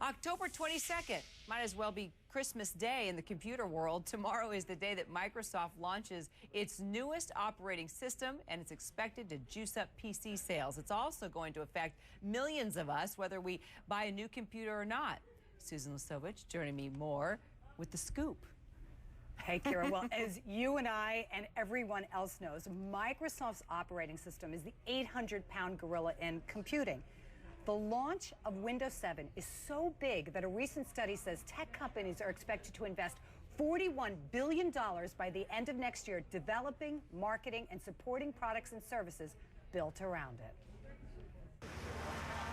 October 22nd might as well be Christmas Day in the computer world. Tomorrow is the day that Microsoft launches its newest operating system, and it's expected to juice up PC sales. It's also going to affect millions of us, whether we buy a new computer or not. Susan Lesovich joining me more with the scoop. Hey, Kira. Well, as you and I and everyone else knows, Microsoft's operating system is the 800-pound gorilla in computing. The launch of Windows 7 is so big that a recent study says tech companies are expected to invest $41 billion by the end of next year developing, marketing, and supporting products and services built around it.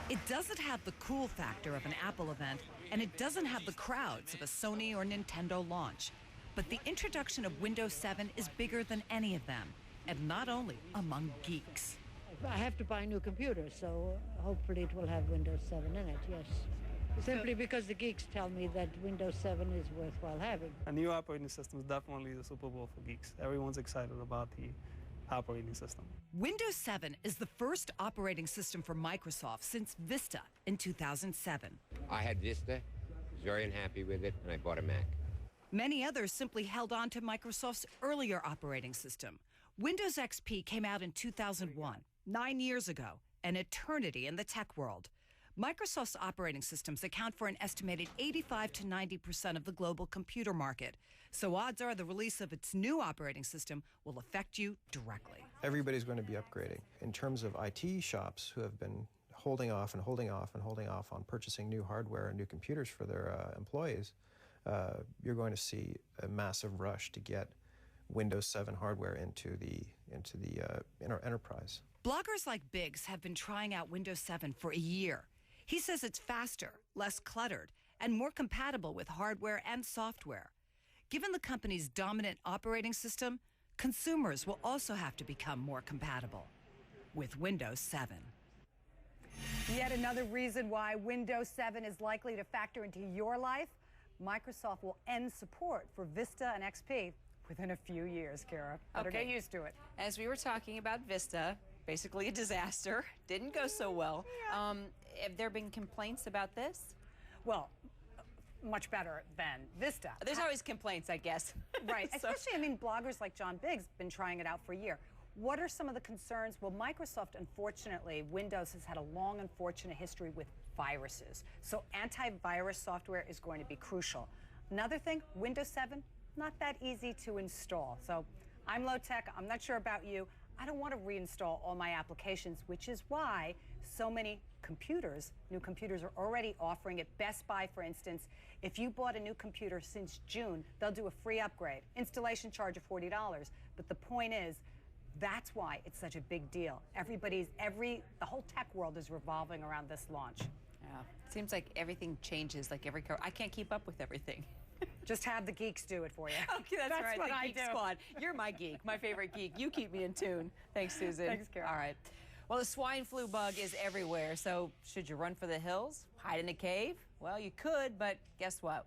It doesn't have the cool factor of an Apple event, and it doesn't have the crowds of a Sony or Nintendo launch. But the introduction of Windows 7 is bigger than any of them, and not only among geeks. I have to buy a new computer, so hopefully it will have Windows 7 in it, yes. Simply because the geeks tell me that Windows 7 is worthwhile having. A new operating system is definitely the Super Bowl for geeks. Everyone's excited about the operating system. Windows 7 is the first operating system for Microsoft since Vista in 2007. I had Vista, was very unhappy with it, and I bought a Mac. Many others simply held on to Microsoft's earlier operating system. Windows XP came out in 2001, 9 years ago, an eternity in the tech world. Microsoft's operating systems account for an estimated 85 to 90% of the global computer market. So odds are the release of its new operating system will affect you directly. Everybody's going to be upgrading. In terms of IT shops who have been holding off and holding off and holding off on purchasing new hardware and new computers for their employees, you're going to see a massive rush to get Windows 7 hardware into the enterprise. Bloggers like Biggs have been trying out Windows 7 for a year. He says it's faster, less cluttered, and more compatible with hardware and software. Given the company's dominant operating system, consumers will also have to become more compatible with Windows 7. Yet another reason why Windows 7 is likely to factor into your life. Microsoft will end support for Vista and XP within a few years, Kara. Better get used to it. As we were talking about Vista, basically a disaster, didn't go so well. Yeah. Have there been complaints about this? Well, much better than Vista. There's always complaints, I guess. Right, So- especially, I mean, bloggers like John Biggs have been trying it out for a year. What are some of the concerns? Well, Microsoft, unfortunately, Windows has had a long, unfortunate history with viruses. So antivirus software is going to be crucial. Another thing, Windows 7, not that easy to install. So I'm low tech, I'm not sure about you. I don't want to reinstall all my applications, which is why so many new computers are already offering it. Best Buy, for instance, if you bought a new computer since June, they'll do a free upgrade. Installation charge of $40. But the point is, that's why it's such a big deal. The whole tech world is revolving around this launch. Yeah, it seems like everything changes, like every car. I can't keep up with everything. Just have the geeks do it for you. Okay, that's right. What the I Geek do. Squad. You're my geek, my favorite geek. You keep me in tune. Thanks, Susan. Thanks, Kara. All right. Well, the swine flu bug is everywhere, so should you run for the hills? Hide in a cave? Well, you could, but guess what?